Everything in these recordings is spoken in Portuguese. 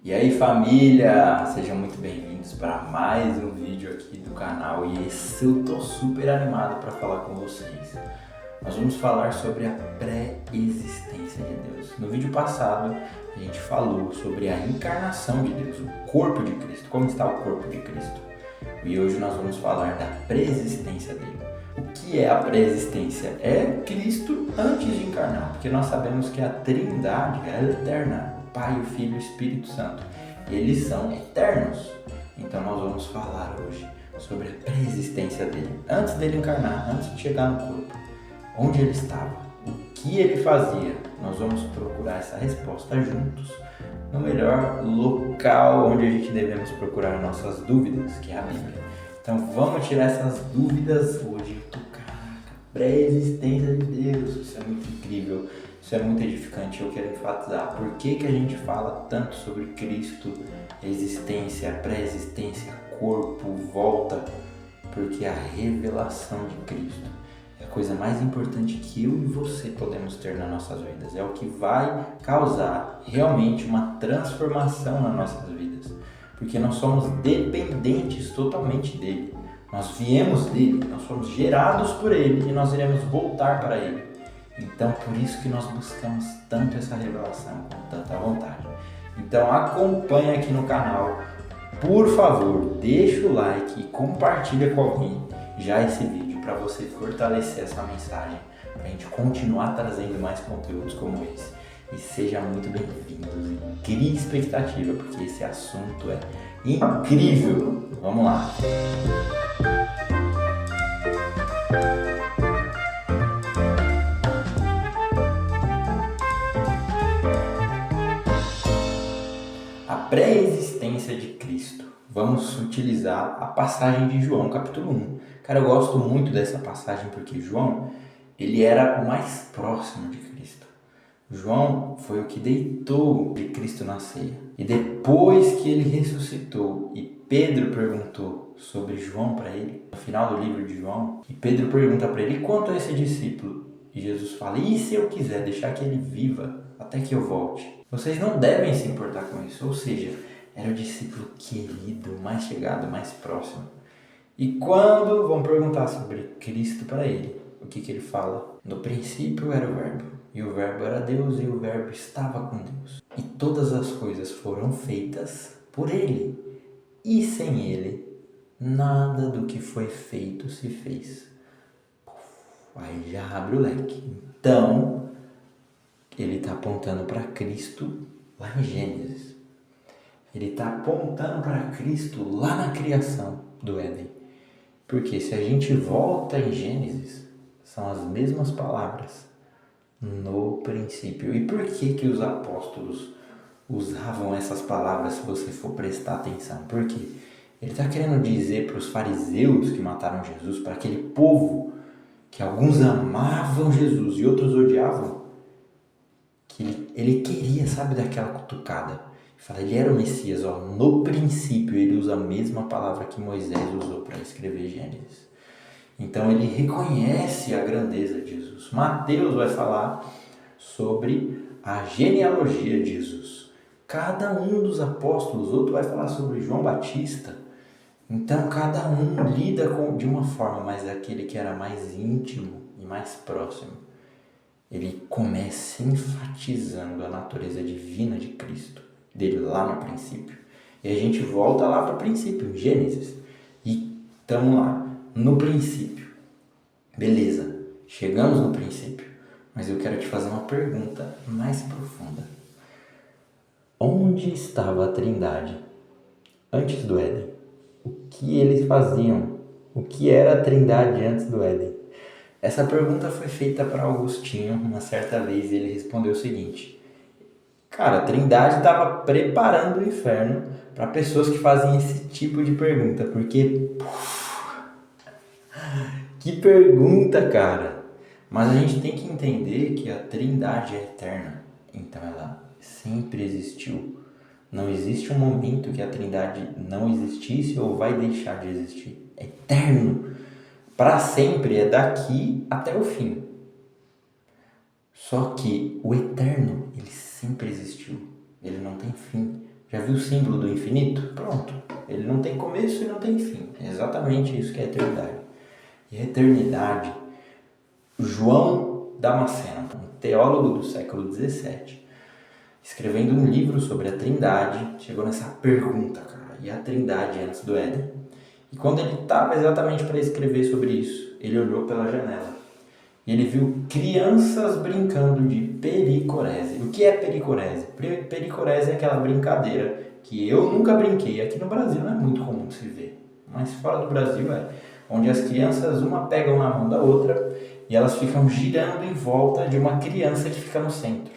E aí família, sejam muito bem-vindos para mais um vídeo aqui do canal e esse eu tô super animado para falar com vocês. Nós vamos falar sobre a pré-existência de Deus. No vídeo passado a gente falou sobre a encarnação de Deus, o corpo de Cristo, como está o corpo de Cristo. E hoje nós vamos falar da pré-existência dele. O que é a pré-existência? É Cristo antes de encarnar, porque nós sabemos que a Trindade é eterna. Pai, o Filho e o Espírito Santo, eles são eternos. Então nós vamos falar hoje sobre a pré-existência dele, antes dele encarnar, antes de chegar no corpo. Onde ele estava, o que ele fazia. Nós vamos procurar essa resposta juntos, no melhor local onde a gente devemos procurar nossas dúvidas, que é a Bíblia. Então vamos tirar essas dúvidas hoje. Caraca, pré-existência de Deus, isso é muito incrível. Isso é muito edificante, eu quero enfatizar por que a gente fala tanto sobre Cristo, existência, pré-existência, corpo, volta, porque a revelação de Cristo é a coisa mais importante que eu e você podemos ter nas nossas vidas, é o que vai causar realmente uma transformação nas nossas vidas, porque nós somos dependentes totalmente dele, nós viemos dele, nós fomos gerados por ele e nós iremos voltar para ele. Então, por isso que nós buscamos tanto essa revelação, com tanta vontade. Então, acompanha aqui no canal. Por favor, deixa o like e compartilha com alguém já esse vídeo para você fortalecer essa mensagem, para a gente continuar trazendo mais conteúdos como esse. E seja muito bem-vindos e crie expectativa, porque esse assunto é incrível. Vamos lá! A pré-existência de Cristo. Vamos utilizar a passagem de João, capítulo 1. Cara, eu gosto muito dessa passagem porque João, ele era o mais próximo de Cristo. João foi o que deitou de Cristo na ceia. E depois que ele ressuscitou e Pedro perguntou sobre João para ele, no final do livro de João, e Pedro pergunta para ele, quanto a esse discípulo? E Jesus fala, e se eu quiser deixar que ele viva até que eu volte? Vocês não devem se importar com isso. Ou seja, era o discípulo querido, mais chegado, mais próximo. E quando vão perguntar sobre Cristo para ele, o que ele fala? No princípio era o Verbo, e o Verbo era Deus, e o Verbo estava com Deus. E todas as coisas foram feitas por ele, e sem ele, nada do que foi feito se fez. Aí já abre o leque. Então, ele está apontando para Cristo lá em Gênesis. Ele está apontando para Cristo lá na criação do Éden. Porque se a gente volta em Gênesis, são as mesmas palavras no princípio. E por que os apóstolos usavam essas palavras se você for prestar atenção? Porque ele está querendo dizer para os fariseus que mataram Jesus, para aquele povo que alguns amavam Jesus e outros odiavam, que ele queria, sabe, daquela cutucada. Fala, ele era o Messias, ó. No princípio ele usa a mesma palavra que Moisés usou para escrever Gênesis. Então ele reconhece a grandeza de Jesus. Mateus vai falar sobre a genealogia de Jesus. Cada um dos apóstolos, outro vai falar sobre João Batista. Então cada um lida de uma forma, mas aquele que era mais íntimo e mais próximo, ele começa enfatizando a natureza divina de Cristo, dele lá no princípio. E a gente volta lá para o princípio, em Gênesis. E estamos lá, no princípio. Beleza, chegamos no princípio. Mas eu quero te fazer uma pergunta mais profunda. Onde estava a Trindade antes do Éden? O que eles faziam? O que era a Trindade antes do Éden? Essa pergunta foi feita para Agostinho uma certa vez e ele respondeu o seguinte: cara, a Trindade estava preparando o inferno para pessoas que fazem esse tipo de pergunta, porque que pergunta, cara! Mas a gente tem que entender que a Trindade é eterna, então ela sempre existiu. Não existe um momento que a Trindade não existisse ou vai deixar de existir. É eterno. Para sempre, é daqui até o fim. Só que o eterno, ele sempre existiu. Ele não tem fim. Já viu o símbolo do infinito? Pronto. Ele não tem começo e não tem fim. É exatamente isso que é a eternidade. E a eternidade, João Damasceno, um teólogo do século XVII, escrevendo um livro sobre a Trindade, chegou nessa pergunta, cara. E a Trindade antes do Éden? E quando ele estava exatamente para escrever sobre isso, ele olhou pela janela e ele viu crianças brincando de pericorese. O que é pericorese? Pericorese é aquela brincadeira que eu nunca brinquei. Aqui no Brasil não é muito comum se ver, mas fora do Brasil é. Onde as crianças uma pegam na mão da outra e elas ficam girando em volta de uma criança que fica no centro.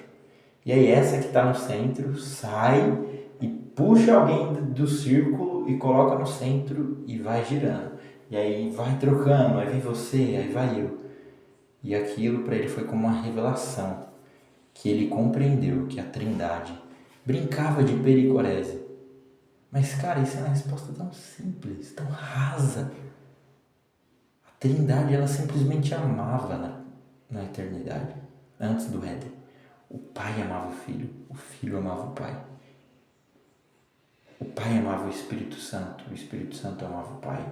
E aí essa que está no centro sai e puxa alguém do círculo e coloca no centro e vai girando. E aí vai trocando, aí vem você, aí vai eu. E aquilo para ele foi como uma revelação, que ele compreendeu que a Trindade brincava de pericorese. Mas cara, isso é uma resposta tão simples, tão rasa. A Trindade, ela simplesmente amava na eternidade, antes do Éden. O Pai amava o Filho amava o Pai. O Pai amava o Espírito Santo amava o Pai.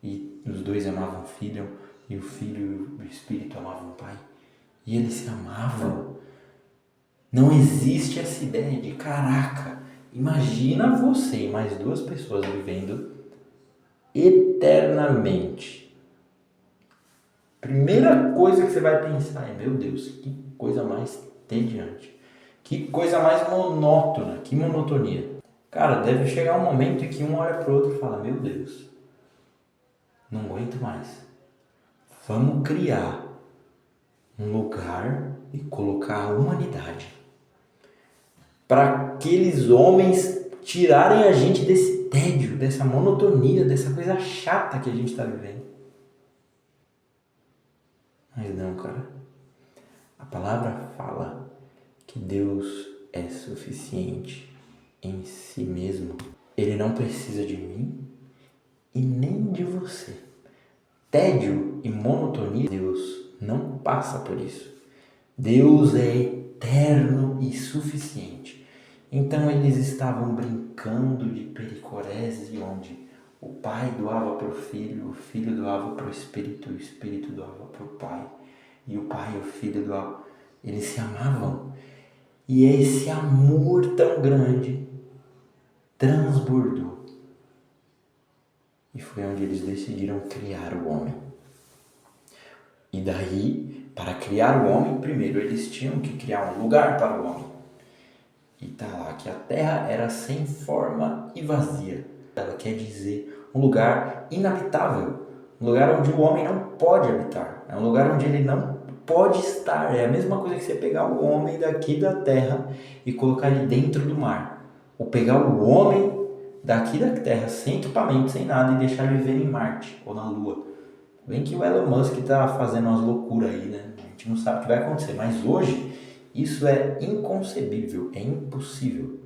E os dois amavam o Filho, e o Filho e o Espírito amavam o Pai. E eles se amavam. Não existe essa ideia de, caraca, imagina você e mais duas pessoas vivendo eternamente. Primeira coisa que você vai pensar é, meu Deus, que coisa mais entediante. Que coisa mais monótona, que monotonia. Cara, deve chegar um momento em que um olha pro outro e fala, meu Deus, não aguento mais. Vamos criar um lugar e colocar a humanidade para aqueles homens tirarem a gente desse tédio, dessa monotonia, dessa coisa chata que a gente está vivendo. Mas não, cara. A palavra fala que Deus é suficiente em si mesmo. Ele não precisa de mim e nem de você. Tédio e monotonia, Deus não passa por isso. Deus é eterno e suficiente. Então eles estavam brincando de pericorese, onde o Pai doava para o Filho doava para o Espírito doava para o Pai. E o Pai e o Filho doavam. Eles se amavam. E esse amor tão grande transbordou. E foi onde eles decidiram criar o homem. E daí, para criar o homem, primeiro eles tinham que criar um lugar para o homem. E tá lá que a terra era sem forma e vazia. Ela quer dizer um lugar inabitável. Um lugar onde o homem não pode habitar. É um lugar onde ele não pode estar. É a mesma coisa que você pegar o homem daqui da terra e colocar ele dentro do mar. Ou pegar o homem daqui da Terra, sem equipamento, sem nada, e deixar ele viver em Marte ou na Lua. Bem que o Elon Musk está fazendo umas loucuras aí, né? A gente não sabe o que vai acontecer, mas hoje isso é inconcebível, é impossível.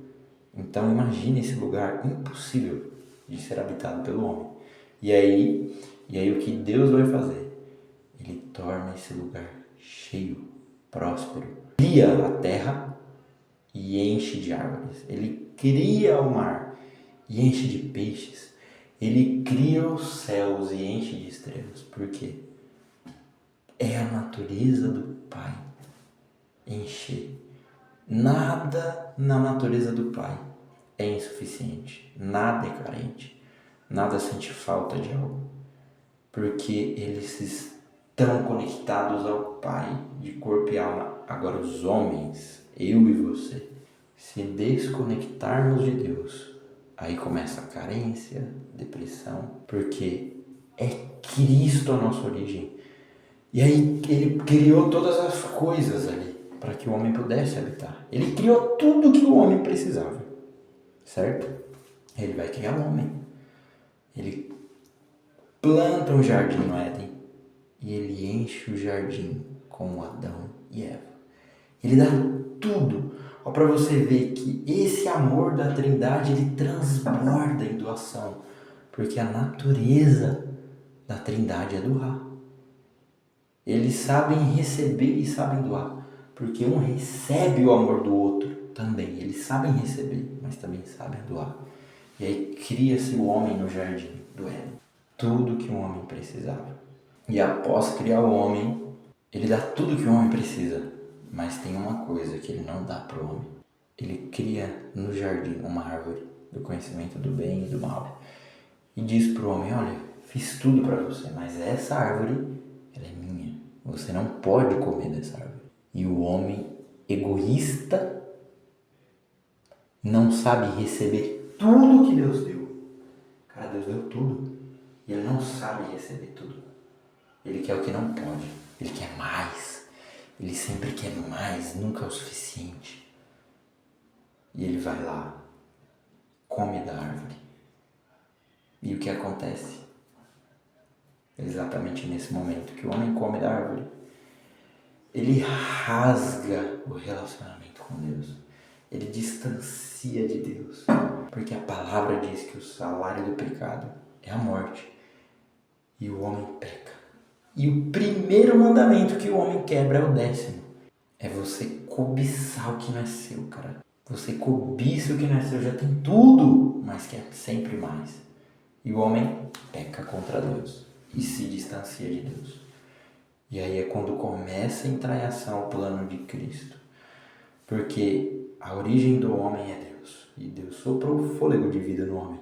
Então imagine esse lugar impossível de ser habitado pelo homem. E aí o que Deus vai fazer? Ele torna esse lugar cheio, próspero, cria a terra e enche de árvores. Ele cria o mar e enche de peixes. Ele cria os céus e enche de estrelas. Por quê? É a natureza do Pai encher. Nada na natureza do Pai é insuficiente. Nada é carente. Nada sente falta de algo. Porque eles estão conectados ao Pai de corpo e alma. Agora os homens, eu e você, se desconectarmos de Deus, aí começa a carência, depressão, porque é Cristo a nossa origem. E aí ele criou todas as coisas ali para que o homem pudesse habitar. Ele criou tudo que o homem precisava, certo? Ele vai criar o homem. Ele planta um jardim no Éden e ele enche o jardim com Adão e Eva. Ele dá tudo. Ó, para você ver que esse amor da Trindade, ele transborda em doação. Porque a natureza da Trindade é doar. Eles sabem receber e sabem doar. Porque um recebe o amor do outro. também. Eles sabem receber, mas também sabem doar. E aí cria-se o homem no jardim do Éden. Tudo que um homem precisava. E após criar o homem, ele dá tudo que o homem precisa. Mas tem uma coisa que ele não dá para o homem. Ele cria no jardim uma árvore do conhecimento do bem e do mal. E diz para o homem, olha, fiz tudo para você, mas essa árvore, ela é minha. Você não pode comer dessa árvore. E o homem egoísta não sabe receber tudo que Deus deu. Cara, Deus deu tudo. E ele não sabe receber tudo. Ele quer o que não pode. Ele quer mais. Ele sempre quer mais, nunca é o suficiente. E ele vai lá, come da árvore. E o que acontece? Exatamente nesse momento que o homem come da árvore, ele rasga o relacionamento com Deus. Ele distancia de Deus. Porque a palavra diz que o salário do pecado é a morte. E o homem peca. E o primeiro mandamento que o homem quebra é o 10º. É você cobiçar o que não é seu, cara. Você cobiça o que não é seu, já tem tudo, mas quer sempre mais. E o homem peca contra Deus e se distancia de Deus. E aí é quando começa a entrar em ação o plano de Cristo. Porque a origem do homem é Deus. E Deus soprou o fôlego de vida no homem.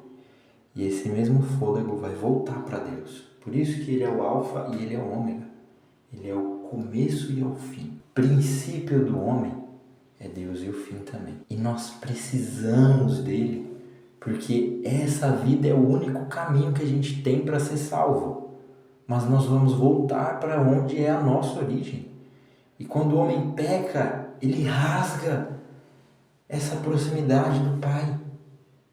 E esse mesmo fôlego vai voltar para Deus. Por isso que ele é o alfa e ele é o ômega. Ele é o começo e é o fim. O princípio do homem é Deus e o fim também. E nós precisamos dele, porque essa vida é o único caminho que a gente tem para ser salvo. Mas nós vamos voltar para onde é a nossa origem. E quando o homem peca, ele rasga essa proximidade do Pai.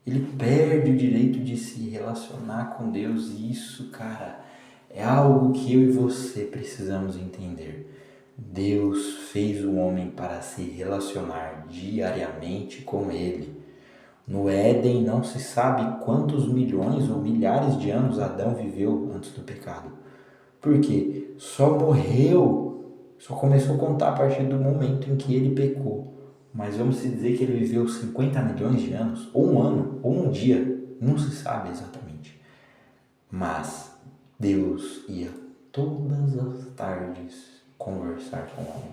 Ele perde o direito de se relacionar com Deus. E isso, cara, é algo que eu e você precisamos entender. Deus fez o homem para se relacionar diariamente com Ele. No Éden não se sabe quantos milhões ou milhares de anos Adão viveu antes do pecado. Por quê? Só começou a contar a partir do momento em que ele pecou. Mas vamos dizer que ele viveu 50 milhões de anos, ou um ano, ou um dia, não se sabe exatamente. Mas Deus ia todas as tardes conversar com o homem,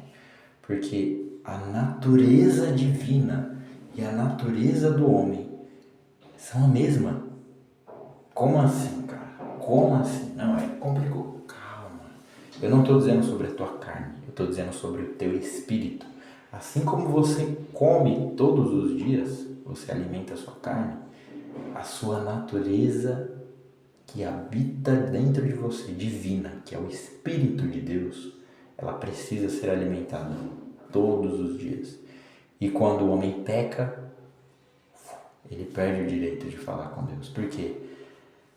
porque a natureza divina e a natureza do homem são a mesma. Como assim, cara? Como assim? Não, complicou. Calma. Eu não estou dizendo sobre a tua carne, eu estou dizendo sobre o teu espírito. Assim como você come todos os dias, você alimenta a sua carne, a sua natureza que habita dentro de você, divina, que é o Espírito de Deus, ela precisa ser alimentada todos os dias. E quando o homem peca, ele perde o direito de falar com Deus. Por quê?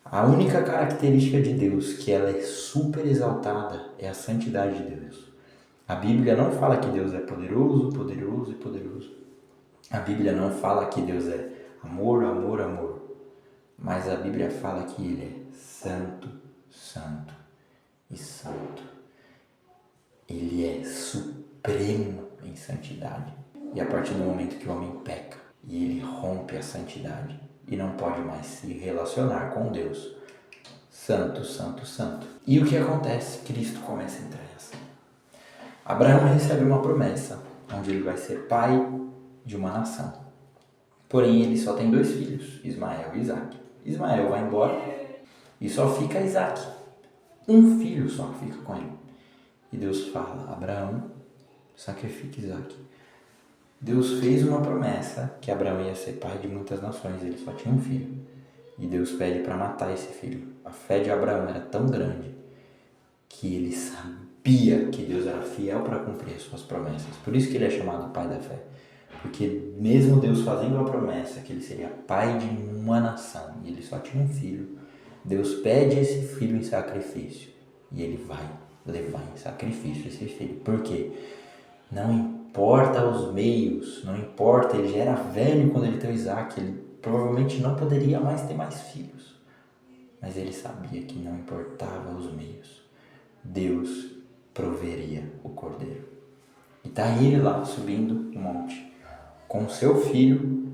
A única característica de Deus que ela é super exaltada é a santidade de Deus. A Bíblia não fala que Deus é poderoso, poderoso e poderoso. A Bíblia não fala que Deus é amor, amor, amor. Mas a Bíblia fala que Ele é santo, santo e santo. Ele é supremo em santidade. E a partir do momento que o homem peca e ele rompe a santidade e não pode mais se relacionar com Deus, santo, santo, santo. E o que acontece? Cristo começa a entrar em ação. Abraão recebe uma promessa, onde ele vai ser pai de uma nação. Porém, ele só tem 2 filhos, Ismael e Isaque. Ismael vai embora e só fica Isaque. Um filho só fica com ele. E Deus fala, Abraão, sacrifique Isaque. Deus fez uma promessa que Abraão ia ser pai de muitas nações, ele só tinha um filho. E Deus pede para matar esse filho. A fé de Abraão era tão grande que ele sabia que Deus era fiel para cumprir as suas promessas. Por isso que ele é chamado pai da fé. Porque mesmo Deus fazendo a promessa que ele seria pai de uma nação e ele só tinha um filho, Deus pede esse filho em sacrifício e ele vai levar em sacrifício esse filho. Por quê? Não importa os meios, não importa, ele já era velho quando ele teve Isaque, ele provavelmente não poderia mais ter mais filhos. Mas ele sabia que não importava os meios, Deus proveria o cordeiro. E tá ele lá subindo o monte. com seu filho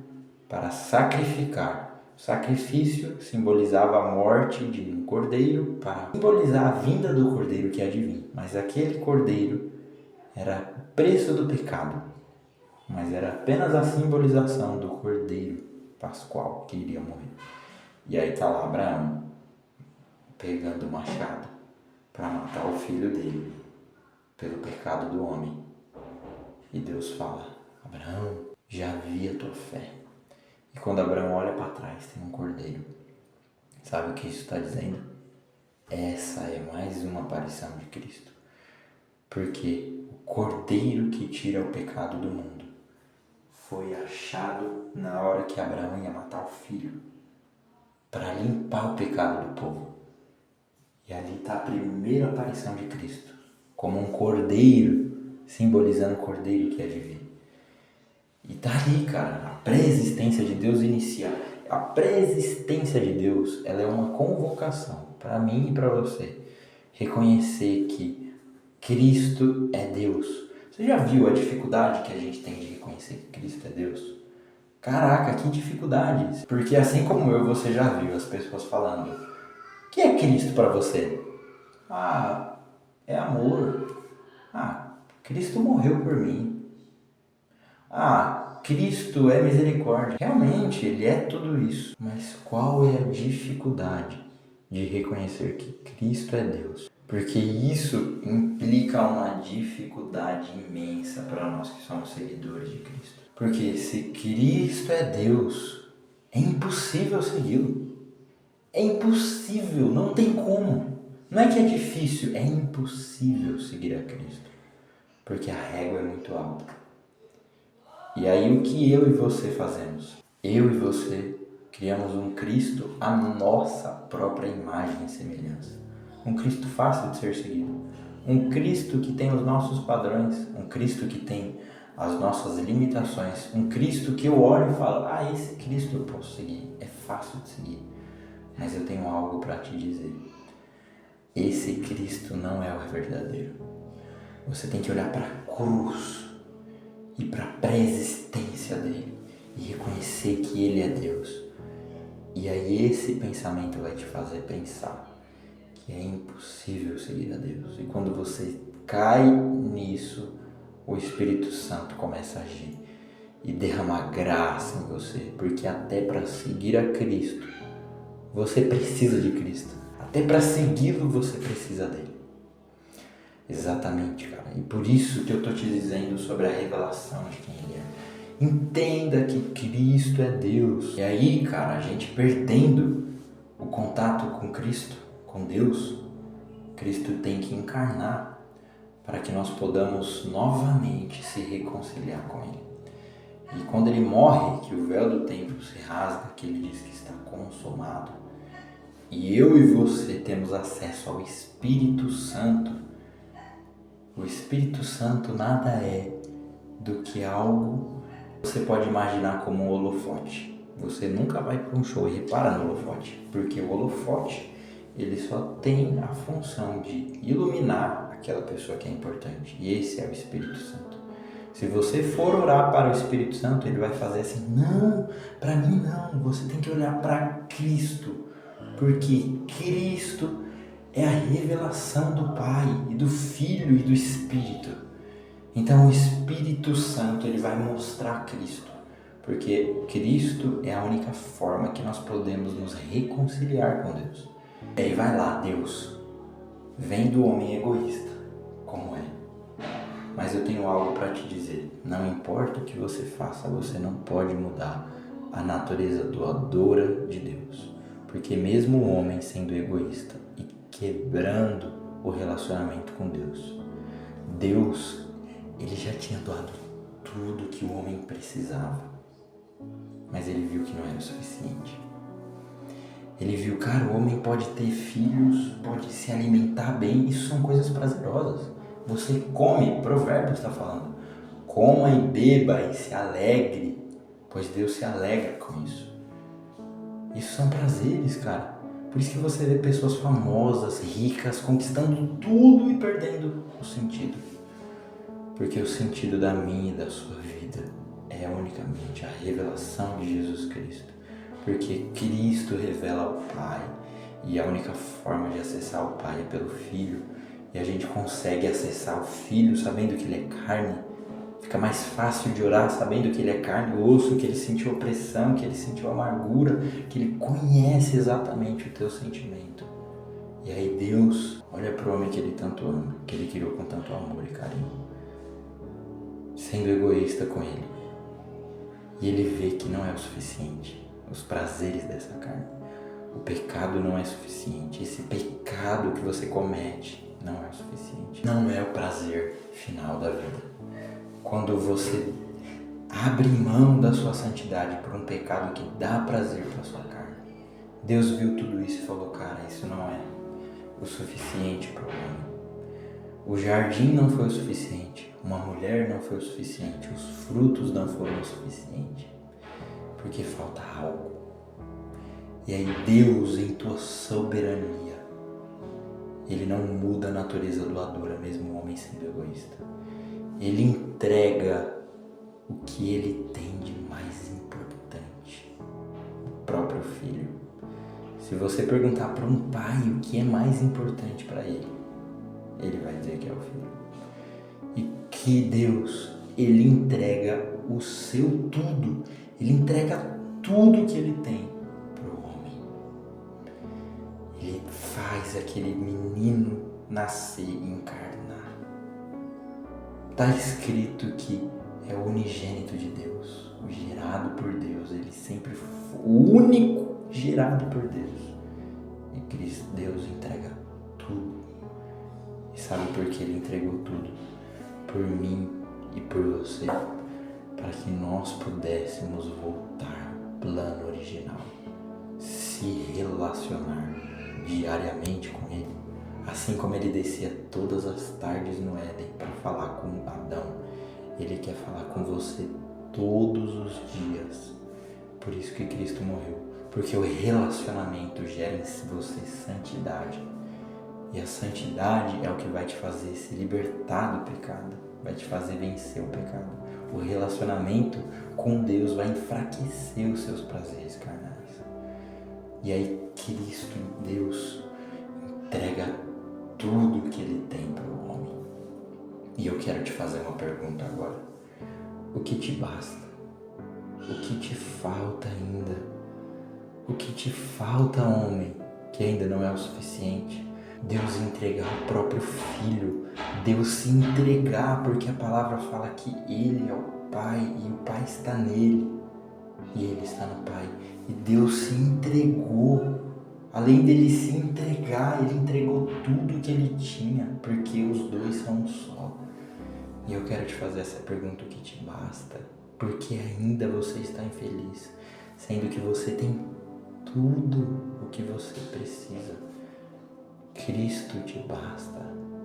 para sacrificar. O sacrifício simbolizava a morte de um cordeiro para simbolizar a vinda do cordeiro que há de vir. Mas aquele cordeiro era o preço do pecado, mas era apenas a simbolização do cordeiro pascual que iria morrer. E aí está lá Abraão pegando o machado para matar o filho dele pelo pecado do homem. E Deus fala: Abraão, já vi a tua fé. E quando Abraão olha para trás, tem um cordeiro. Sabe o que isso está dizendo? Essa é mais uma aparição de Cristo. Porque o cordeiro que tira o pecado do mundo foi achado na hora que Abraão ia matar o filho, para limpar o pecado do povo. E ali está a primeira aparição de Cristo, como um cordeiro, simbolizando o cordeiro que é de vir. E tá ali, cara, a pré-existência de Deus inicia. A pré-existência de Deus, ela é uma convocação para mim e para você reconhecer que Cristo é Deus. Você já viu a dificuldade que a gente tem de reconhecer que Cristo é Deus? Caraca, que dificuldade! Porque assim como eu, você já viu as pessoas falando: o que é Cristo para você? Ah, é amor. Ah, Cristo morreu por mim. Ah, Cristo é misericórdia. Realmente, Ele é tudo isso. Mas qual é a dificuldade de reconhecer que Cristo é Deus? Porque isso implica uma dificuldade imensa para nós que somos seguidores de Cristo. Porque se Cristo é Deus, é impossível segui-lo. É impossível, não tem como. Não é que é difícil, é impossível seguir a Cristo. Porque a régua é muito alta. E aí o que eu e você fazemos? Eu e você criamos um Cristo à nossa própria imagem e semelhança. Um Cristo fácil de ser seguido. Um Cristo que tem os nossos padrões. Um Cristo que tem as nossas limitações. Um Cristo que eu olho e falo: ah, esse Cristo eu posso seguir. É fácil de seguir. Mas eu tenho algo para te dizer. Esse Cristo não é o verdadeiro. Você tem que olhar para a cruz e para a pré-existência dele e reconhecer que ele é Deus. E aí esse pensamento vai te fazer pensar que é impossível seguir a Deus. E quando você cai nisso, o Espírito Santo começa a agir e derramar graça em você, porque até para seguir a Cristo, você precisa de Cristo. Até para segui-lo, você precisa dele. Exatamente, cara. E por isso que eu tô te dizendo sobre a revelação de quem ele é. Entenda que Cristo é Deus. E aí, cara, a gente perdendo o contato com Cristo, com Deus, Cristo tem que encarnar para que nós podamos novamente se reconciliar com ele. E quando ele morre, que o véu do templo se rasga, que ele diz que está consumado, e eu e você temos acesso ao Espírito Santo. O Espírito Santo nada é do que algo que você pode imaginar como um holofote. Você nunca vai para um show e repara no holofote, porque o holofote ele só tem a função de iluminar aquela pessoa que é importante. E esse é o Espírito Santo. Se você for orar para o Espírito Santo, ele vai fazer assim: não, para mim não, você tem que olhar para Cristo, porque Cristo é a revelação do Pai e do Filho e do Espírito. Então o Espírito Santo ele vai mostrar Cristo, porque Cristo é a única forma que nós podemos nos reconciliar com Deus. E aí vai lá, Deus, vem do homem egoísta, como é. Mas eu tenho algo para te dizer. Não importa o que você faça, você não pode mudar a natureza doadora de Deus. Porque mesmo o homem sendo egoísta e quebrando o relacionamento com Deus, Deus, ele já tinha doado tudo que o homem precisava. Mas ele viu que não era o suficiente. Ele viu, cara, o homem pode ter filhos, pode se alimentar bem, isso são coisas prazerosas. Você come, Provérbios está falando, coma e beba e se alegre, pois Deus se alegra com isso. Isso são prazeres, cara. Por isso que você vê pessoas famosas, ricas, conquistando tudo e perdendo o sentido. Porque o sentido da minha e da sua vida é unicamente a revelação de Jesus Cristo. Porque Cristo revela ao Pai, e a única forma de acessar o Pai é pelo Filho, e a gente consegue acessar o Filho sabendo que Ele é carne. Fica mais fácil de orar sabendo que Ele é carne e osso, que Ele sentiu opressão, que Ele sentiu amargura, que Ele conhece exatamente o teu sentimento. E aí Deus olha para o homem que Ele tanto ama, que Ele criou com tanto amor e carinho, sendo egoísta com Ele. E Ele vê que não é o suficiente. Os prazeres dessa carne. O pecado não é suficiente. Esse pecado que você comete não é o suficiente. Não é o prazer final da vida. Quando você abre mão da sua santidade por um pecado que dá prazer para sua carne. Deus viu tudo isso e falou, cara, isso não é o suficiente para o homem. O jardim não foi o suficiente. Uma mulher não foi o suficiente. Os frutos não foram o suficiente. Porque falta algo. E aí Deus, em tua soberania, Ele não muda a natureza doadora, mesmo o homem sendo egoísta. Ele entrega o que Ele tem de mais importante, o próprio Filho. Se você perguntar para um pai o que é mais importante para ele, ele vai dizer que é o Filho. E que Deus, Ele entrega o seu tudo. Ele entrega tudo que Ele tem para o homem. Ele faz aquele menino nascer e encarnar. Está escrito que é o unigênito de Deus, o gerado por Deus. Ele sempre foi o único gerado por Deus. E Cristo, Deus entrega tudo. E sabe por que Ele entregou tudo? Por mim e por você. Para que nós pudéssemos voltar ao plano original, se relacionar diariamente com Ele, assim como Ele descia todas as tardes no Éden para falar com Adão, Ele quer falar com você todos os dias. Por isso que Cristo morreu, porque o relacionamento gera em você santidade, e a santidade é o que vai te fazer se libertar do pecado, vai te fazer vencer o pecado. O relacionamento com Deus vai enfraquecer os seus prazeres carnais. E aí Cristo, Deus, entrega tudo que Ele tem para o homem. E eu quero te fazer uma pergunta agora. O que te basta? O que te falta ainda? O que te falta, homem, que ainda não é o suficiente? Deus entregar o próprio Filho, Deus se entregar, porque a palavra fala que Ele é o Pai e o Pai está nele e Ele está no Pai. E Deus se entregou, além dele se entregar, Ele entregou tudo que Ele tinha, porque os dois são um só. E eu quero te fazer essa pergunta, o que te basta? Porque ainda você está infeliz, sendo que você tem tudo o que você precisa. Cristo te basta,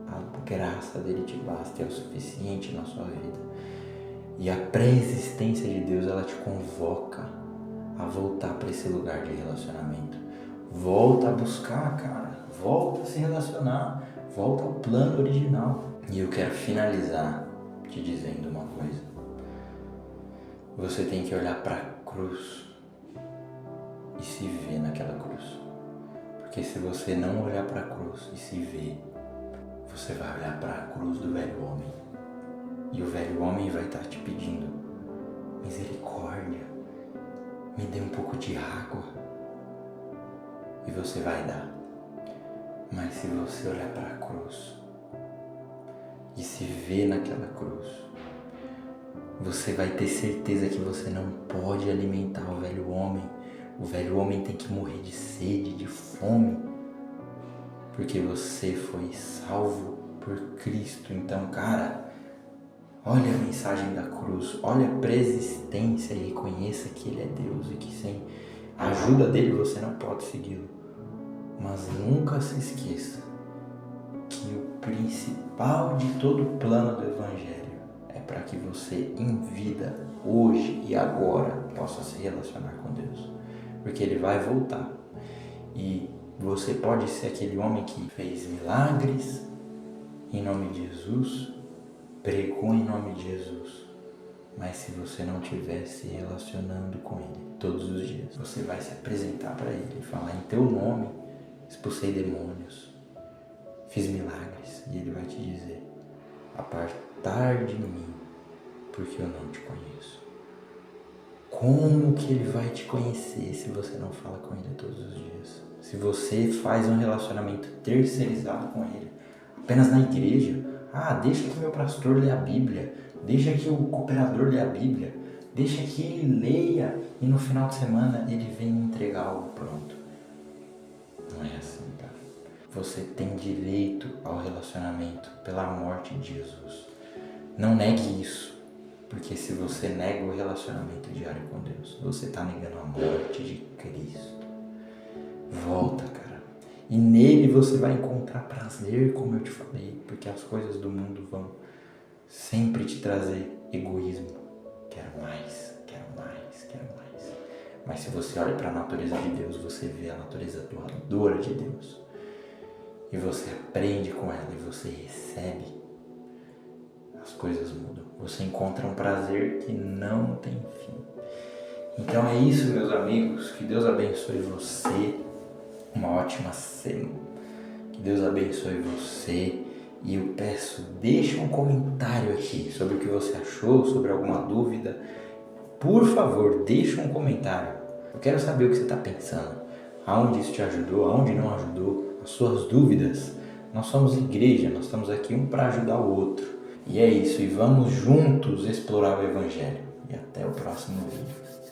a graça dele te basta, é o suficiente na sua vida. E a pré-existência de Deus, ela te convoca a voltar para esse lugar de relacionamento. Volta a buscar, cara, volta a se relacionar, volta ao plano original. E eu quero finalizar te dizendo uma coisa. Você tem que olhar para a cruz e se ver naquela cruz. Porque se você não olhar para a cruz e se ver, você vai olhar para a cruz do velho homem. E o velho homem vai estar te pedindo misericórdia, me dê um pouco de água. E você vai dar. Mas se você olhar para a cruz e se ver naquela cruz, você vai ter certeza que você não pode alimentar o velho homem. O velho homem tem que morrer de sede, de fome, porque você foi salvo por Cristo. Então, cara, olha a mensagem da cruz, olha a pré-existência e reconheça que Ele é Deus e que sem a ajuda dele você não pode segui-lo. Mas nunca se esqueça que o principal de todo o plano do Evangelho é para que você, em vida, hoje e agora, possa se relacionar com Deus. Porque Ele vai voltar. E você pode ser aquele homem que fez milagres em nome de Jesus, pregou em nome de Jesus, Mas se você não estiver se relacionando com Ele todos os dias, você vai se apresentar para Ele e falar: em teu nome expulsei demônios, fiz milagres. E Ele vai te dizer: apartar de mim, porque eu não te conheço. Como que Ele vai te conhecer se você não fala com Ele todos os dias? Se você faz um relacionamento terceirizado com Ele, apenas na igreja, deixa que meu pastor lê a Bíblia, deixa que o cooperador lê a Bíblia, deixa que ele leia e no final de semana ele vem entregar algo pronto. Não é assim, cara. Você tem direito ao relacionamento pela morte de Jesus. Não negue isso. Porque se você nega o relacionamento diário com Deus, você está negando a morte de Cristo. Volta, cara. E nele você vai encontrar prazer, como eu te falei. Porque as coisas do mundo vão sempre te trazer egoísmo. Quero mais, quero mais, quero mais. Mas se você olha para a natureza de Deus, você vê a natureza doadora de Deus. E você aprende com ela e você recebe. As coisas mudam. Você encontra um prazer que não tem fim. Então é isso, meus amigos. Que Deus abençoe você. Uma ótima semana. Que Deus abençoe você. E eu peço, deixa um comentário aqui sobre o que você achou, sobre alguma dúvida. Por favor, deixa um comentário. Eu quero saber o que você está pensando. Aonde isso te ajudou, aonde não ajudou. As suas dúvidas. Nós somos igreja, nós estamos aqui um para ajudar o outro. E é isso, e vamos juntos explorar o Evangelho. E até o próximo vídeo.